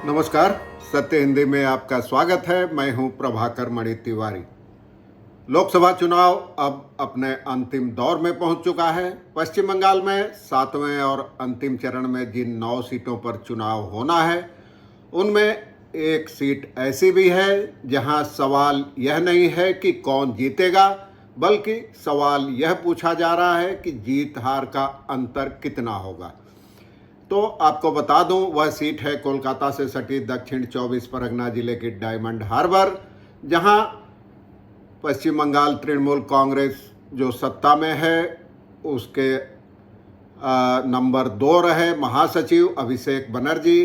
नमस्कार। सत्य हिंदी में आपका स्वागत है। मैं हूं प्रभाकर मणि तिवारी। लोकसभा चुनाव अब अपने अंतिम दौर में पहुंच चुका है। पश्चिम बंगाल में 7वें और अंतिम चरण में जिन 9 सीटों पर चुनाव होना है, उनमें एक सीट ऐसी भी है जहां सवाल यह नहीं है कि कौन जीतेगा, बल्कि सवाल यह पूछा जा रहा है कि जीत हार का अंतर कितना होगा। तो आपको बता दूं, वह सीट है कोलकाता से सटी दक्षिण 24 परगना जिले की डायमंड हार्बर, जहां पश्चिम बंगाल तृणमूल कांग्रेस जो सत्ता में है उसके नंबर 2 रहे महासचिव अभिषेक बनर्जी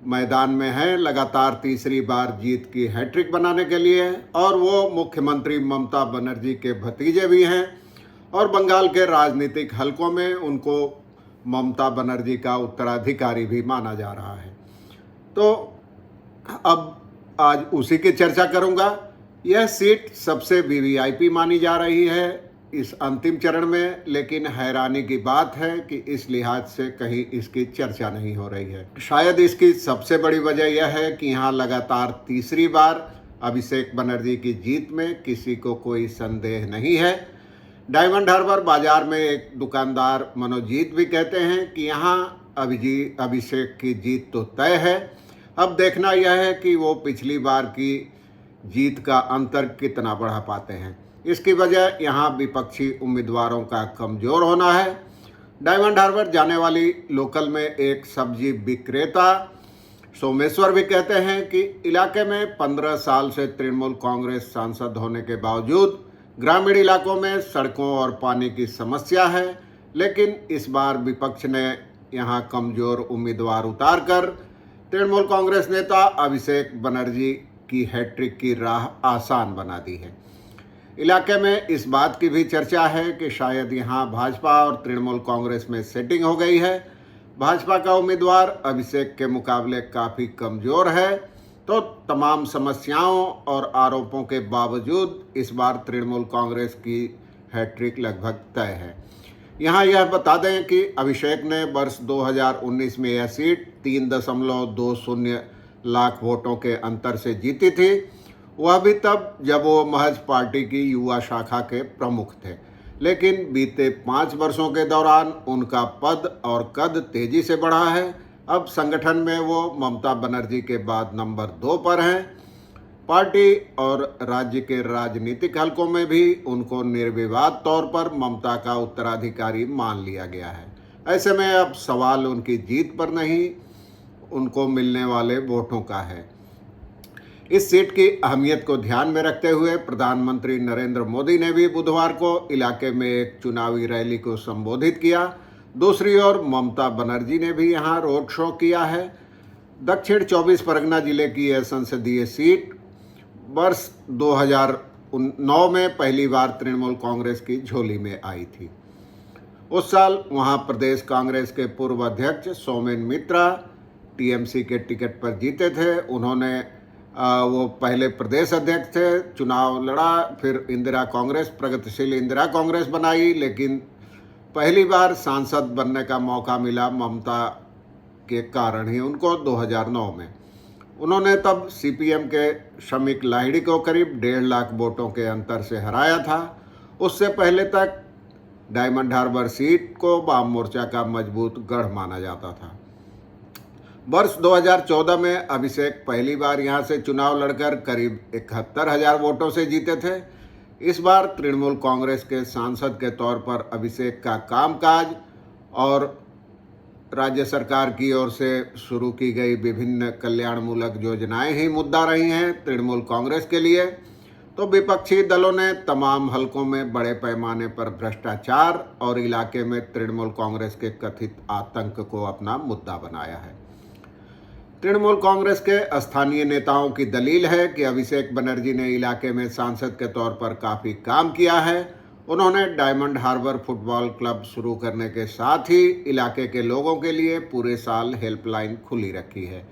मैदान में हैं लगातार तीसरी बार जीत की हैट्रिक बनाने के लिए, और वो मुख्यमंत्री ममता बनर्जी के भतीजे भी हैं और बंगाल के राजनीतिक हलकों में उनको ममता बनर्जी का उत्तराधिकारी भी माना जा रहा है। तो अब आज उसी की चर्चा करूंगा। यह सीट सबसे वीवीआईपी मानी जा रही है इस अंतिम चरण में, लेकिन हैरानी की बात है कि इस लिहाज से कहीं इसकी चर्चा नहीं हो रही है। शायद इसकी सबसे बड़ी वजह यह है कि यहाँ लगातार तीसरी बार अभिषेक बनर्जी की जीत में किसी को कोई संदेह नहीं है। डायमंड हार्बर बाजार में एक दुकानदार मनोजीत भी कहते हैं कि यहाँ अभिषेक की जीत तो तय है। अब देखना यह है कि वो पिछली बार की जीत का अंतर कितना बढ़ा पाते हैं। इसकी वजह यहाँ विपक्षी उम्मीदवारों का कमजोर होना है। डायमंड हार्बर जाने वाली लोकल में एक सब्जी विक्रेता सोमेश्वर भी कहते हैं कि इलाके में 15 साल से तृणमूल कांग्रेस सांसद होने के बावजूद ग्रामीण इलाकों में सड़कों और पानी की समस्या है, लेकिन इस बार विपक्ष ने यहां कमजोर उम्मीदवार उतारकर तृणमूल कांग्रेस नेता अभिषेक बनर्जी की हैट्रिक की राह आसान बना दी है। इलाके में इस बात की भी चर्चा है कि शायद यहां भाजपा और तृणमूल कांग्रेस में सेटिंग हो गई है। भाजपा का उम्मीदवार अभिषेक के मुकाबले काफ़ी कमज़ोर है, तो तमाम समस्याओं और आरोपों के बावजूद इस बार तृणमूल कांग्रेस की हैट्रिक लगभग तय है। यहाँ यह बता दें कि अभिषेक ने वर्ष 2019 में यह सीट 3.20 लाख वोटों के अंतर से जीती थी। वह भी तब जब वो महज पार्टी की युवा शाखा के प्रमुख थे, लेकिन बीते 5 वर्षों के दौरान उनका पद और कद तेजी से बढ़ा है। अब संगठन में वो ममता बनर्जी के बाद नंबर 2 पर हैं। पार्टी और राज्य के राजनीतिक हलकों में भी उनको निर्विवाद तौर पर ममता का उत्तराधिकारी मान लिया गया है। ऐसे में अब सवाल उनकी जीत पर नहीं, उनको मिलने वाले वोटों का है। इस सीट की अहमियत को ध्यान में रखते हुए प्रधानमंत्री नरेंद्र मोदी ने भी बुधवार को इलाके में एक चुनावी रैली को संबोधित किया। दूसरी ओर ममता बनर्जी ने भी यहां रोड शो किया है। दक्षिण 24 परगना जिले की यह संसदीय सीट वर्ष 2009 में पहली बार तृणमूल कांग्रेस की झोली में आई थी। उस साल वहां प्रदेश कांग्रेस के पूर्व अध्यक्ष सोमेन मित्रा टीएमसी के टिकट पर जीते थे। उन्होंने वो पहले प्रदेश अध्यक्ष थे, चुनाव लड़ा, फिर इंदिरा कांग्रेस प्रगतिशील इंदिरा कांग्रेस बनाई, लेकिन पहली बार सांसद बनने का मौका मिला ममता के कारण ही उनको 2009 में। उन्होंने तब सीपीएम के शमीक लाहिड़ी को करीब 1.5 लाख वोटों के अंतर से हराया था। उससे पहले तक डायमंड हार्बर सीट को वाम मोर्चा का मजबूत गढ़ माना जाता था। वर्ष 2014 में अभिषेक पहली बार यहां से चुनाव लड़कर करीब 71,000 वोटों से जीते थे। इस बार तृणमूल कांग्रेस के सांसद के तौर पर अभिषेक का कामकाज और राज्य सरकार की ओर से शुरू की गई विभिन्न कल्याणमूलक योजनाएं ही मुद्दा रही हैं तृणमूल कांग्रेस के लिए। तो विपक्षी दलों ने तमाम हलकों में बड़े पैमाने पर भ्रष्टाचार और इलाके में तृणमूल कांग्रेस के कथित आतंक को अपना मुद्दा बनाया है। तृणमूल कांग्रेस के स्थानीय नेताओं की दलील है कि अभिषेक बनर्जी ने इलाके में सांसद के तौर पर काफ़ी काम किया है। उन्होंने डायमंड हार्बर फुटबॉल क्लब शुरू करने के साथ ही इलाके के लोगों के लिए पूरे साल हेल्पलाइन खुली रखी है।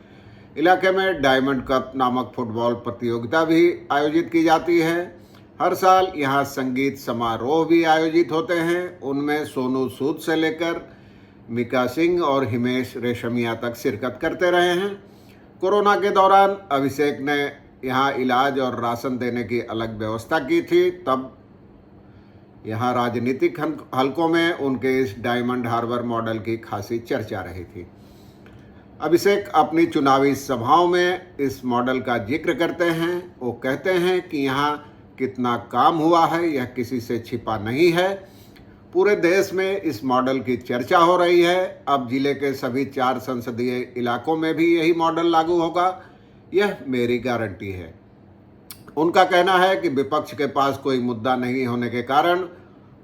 इलाके में डायमंड कप नामक फुटबॉल प्रतियोगिता भी आयोजित की जाती है। हर साल यहाँ संगीत समारोह भी आयोजित होते हैं। उनमें सोनू सूद से लेकर मिका सिंह और हिमेश रेशमिया तक शिरकत करते रहे हैं। कोरोना के दौरान अभिषेक ने यहाँ इलाज और राशन देने की अलग व्यवस्था की थी। तब यहाँ राजनीतिक हलकों में उनके इस डायमंड हार्बर मॉडल की खासी चर्चा रही थी। अभिषेक अपनी चुनावी सभाओं में इस मॉडल का जिक्र करते हैं। वो कहते हैं कि यहाँ कितना काम हुआ है यह किसी से छिपा नहीं है। पूरे देश में इस मॉडल की चर्चा हो रही है। अब जिले के सभी 4 संसदीय इलाकों में भी यही मॉडल लागू होगा, यह मेरी गारंटी है। उनका कहना है कि विपक्ष के पास कोई मुद्दा नहीं होने के कारण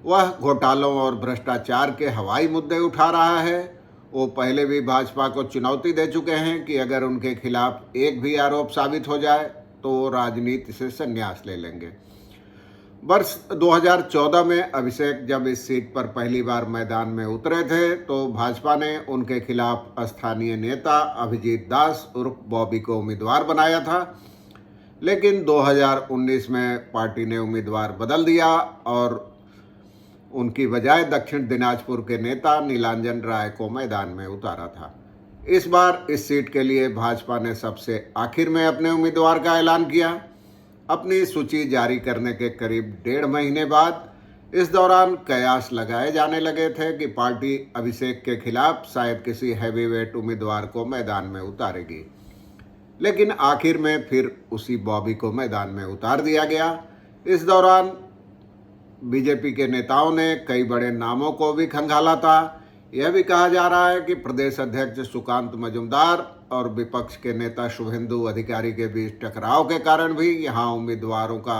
वह घोटालों और भ्रष्टाचार के हवाई मुद्दे उठा रहा है। वो पहले भी भाजपा को चुनौती दे चुके हैं कि अगर उनके खिलाफ एक भी आरोप साबित हो जाए तो वो राजनीति से संन्यास ले लेंगे। वर्ष 2014 में अभिषेक जब इस सीट पर पहली बार मैदान में उतरे थे तो भाजपा ने उनके खिलाफ स्थानीय नेता अभिजीत दास उर्फ बॉबी को उम्मीदवार बनाया था, लेकिन 2019 में पार्टी ने उम्मीदवार बदल दिया और उनकी बजाय दक्षिण दिनाजपुर के नेता नीलांजन राय को मैदान में उतारा था। इस बार इस सीट के लिए भाजपा ने सबसे आखिर में अपने उम्मीदवार का ऐलान किया, अपनी सूची जारी करने के करीब 1.5 महीने बाद। इस दौरान कयास लगाए जाने लगे थे कि पार्टी अभिषेक के खिलाफ शायद किसी हैवीवेट उम्मीदवार को मैदान में उतारेगी, लेकिन आखिर में फिर उसी बॉबी को मैदान में उतार दिया गया। इस दौरान बीजेपी के नेताओं ने कई बड़े नामों को भी खंगाला था। यह भी कहा जा रहा है कि प्रदेश अध्यक्ष सुकांत मजूमदार और विपक्ष के नेता शुभेंदु अधिकारी के बीच टकराव के कारण भी यहाँ उम्मीदवारों का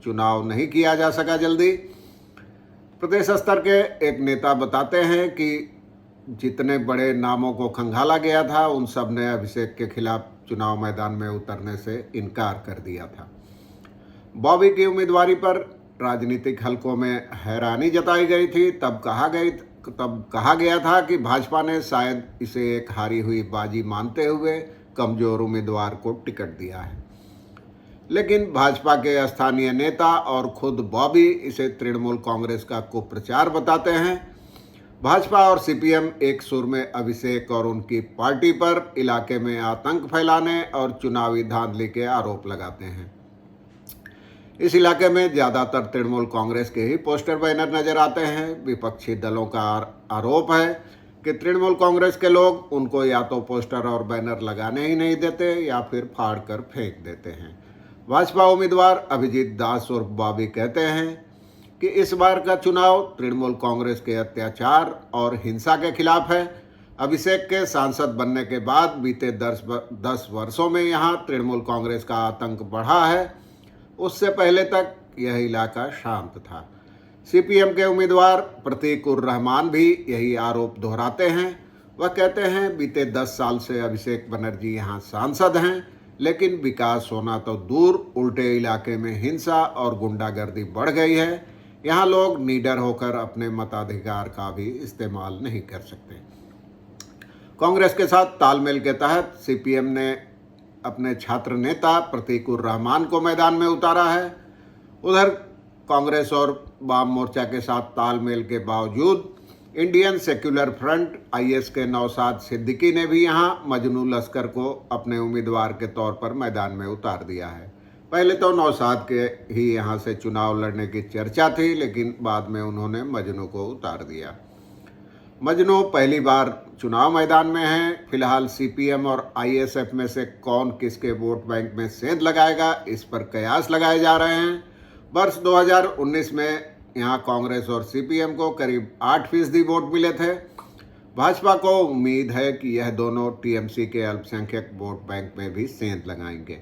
चुनाव नहीं किया जा सका जल्दी। प्रदेश स्तर के एक नेता बताते हैं कि जितने बड़े नामों को खंगाला गया था उन सब ने अभिषेक के खिलाफ चुनाव मैदान में उतरने से इनकार कर दिया था। बॉबी की उम्मीदवारी पर राजनीतिक हलकों में हैरानी जताई गई थी। तब कहा गया था कि भाजपा ने शायद इसे एक हारी हुई बाजी मानते हुए कमजोर उम्मीदवार को टिकट दिया है, लेकिन भाजपा के स्थानीय नेता और खुद बॉबी इसे तृणमूल कांग्रेस का कुप्रचार बताते हैं। भाजपा और सीपीएम एक सुर में अभिषेक और उनकी पार्टी पर इलाके में आतंक फैलाने और चुनावी धांधली के आरोप लगाते हैं। इस इलाके में ज़्यादातर तृणमूल कांग्रेस के ही पोस्टर बैनर नजर आते हैं। विपक्षी दलों का आरोप है कि तृणमूल कांग्रेस के लोग उनको या तो पोस्टर और बैनर लगाने ही नहीं देते या फिर फाड़ कर फेंक देते हैं। भाजपा उम्मीदवार अभिजीत दास और बॉबी कहते हैं कि इस बार का चुनाव तृणमूल कांग्रेस के अत्याचार और हिंसा के खिलाफ है। अभिषेक के सांसद बनने के बाद बीते 10 वर्षों में यहाँ तृणमूल कांग्रेस का आतंक बढ़ा है। उससे पहले तक यह इलाका शांत था। सीपीएम के उम्मीदवार प्रतीक उर रहमान भी यही आरोप दोहराते हैं। वह कहते हैं बीते 10 साल से अभिषेक बनर्जी यहाँ सांसद हैं, लेकिन विकास होना तो दूर, उल्टे इलाके में हिंसा और गुंडागर्दी बढ़ गई है। यहाँ लोग निडर होकर अपने मताधिकार का भी इस्तेमाल नहीं कर सकते। कांग्रेस के साथ तालमेल के तहत सीपीएम ने अपने छात्र नेता प्रतीक उर रहमान को मैदान में उतारा है। उधर कांग्रेस और वाम मोर्चा के साथ तालमेल के बावजूद इंडियन सेक्युलर फ्रंट आईएस के नौशाद सिद्दीकी ने भी यहां मजनू लश्कर को अपने उम्मीदवार के तौर पर मैदान में उतार दिया है। पहले तो नौशाद के ही यहां से चुनाव लड़ने की चर्चा थी, लेकिन बाद में उन्होंने मजनू को उतार दिया। मजनू पहली बार चुनाव मैदान में हैं। फिलहाल सीपीएम और आईएसएफ में से कौन किसके वोट बैंक में सेंध लगाएगा, इस पर कयास लगाए जा रहे हैं। वर्ष 2019 में यहाँ कांग्रेस और सीपीएम को करीब 8% वोट मिले थे। भाजपा को उम्मीद है कि यह दोनों टीएमसी के अल्पसंख्यक वोट बैंक में भी सेंध लगाएंगे।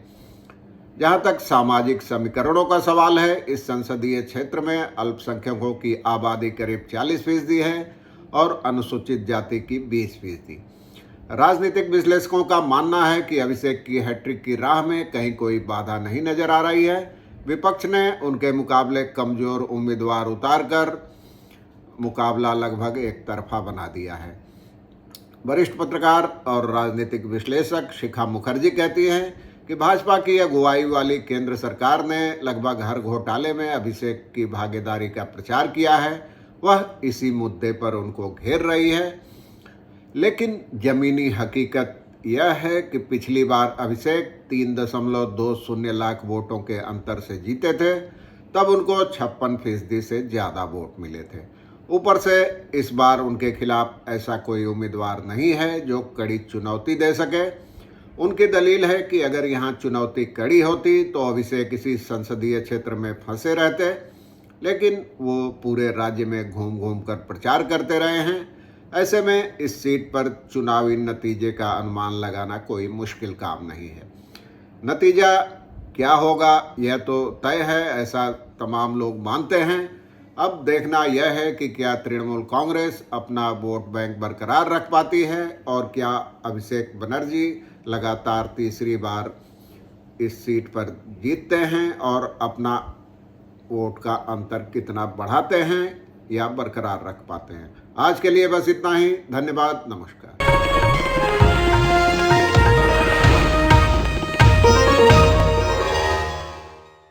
जहाँ तक सामाजिक समीकरणों का सवाल है, इस संसदीय क्षेत्र में अल्पसंख्यकों की आबादी करीब 40% है और अनुसूचित जाति की 20%। राजनीतिक विश्लेषकों का मानना है कि अभिषेक की हैट्रिक की राह में कहीं कोई बाधा नहीं नजर आ रही है। विपक्ष ने उनके मुकाबले कमजोर उम्मीदवार उतारकर मुकाबला लगभग एक तरफा बना दिया है। वरिष्ठ पत्रकार और राजनीतिक विश्लेषक शिखा मुखर्जी कहती हैं कि भाजपा की अगुवाई वाली केंद्र सरकार ने लगभग हर घोटाले में अभिषेक की भागीदारी का प्रचार किया है। वह इसी मुद्दे पर उनको घेर रही है, लेकिन जमीनी हकीकत यह है कि पिछली बार अभिषेक 3.20 लाख वोटों के अंतर से जीते थे, तब उनको 56% से ज़्यादा वोट मिले थे। ऊपर से इस बार उनके खिलाफ ऐसा कोई उम्मीदवार नहीं है जो कड़ी चुनौती दे सके। उनकी दलील है कि अगर यहाँ चुनौती कड़ी होती तो अभिषेक किसी संसदीय क्षेत्र में फंसे रहते, लेकिन वो पूरे राज्य में घूम घूम कर प्रचार करते रहे हैं। ऐसे में इस सीट पर चुनावी नतीजे का अनुमान लगाना कोई मुश्किल काम नहीं है। नतीजा क्या होगा यह तो तय है, ऐसा तमाम लोग मानते हैं। अब देखना यह है कि क्या तृणमूल कांग्रेस अपना वोट बैंक बरकरार रख पाती है और क्या अभिषेक बनर्जी लगातार तीसरी बार इस सीट पर जीतते हैं और अपना वोट का अंतर कितना बढ़ाते हैं या बरकरार रख पाते हैं। आज के लिए बस इतना ही। धन्यवाद, नमस्कार।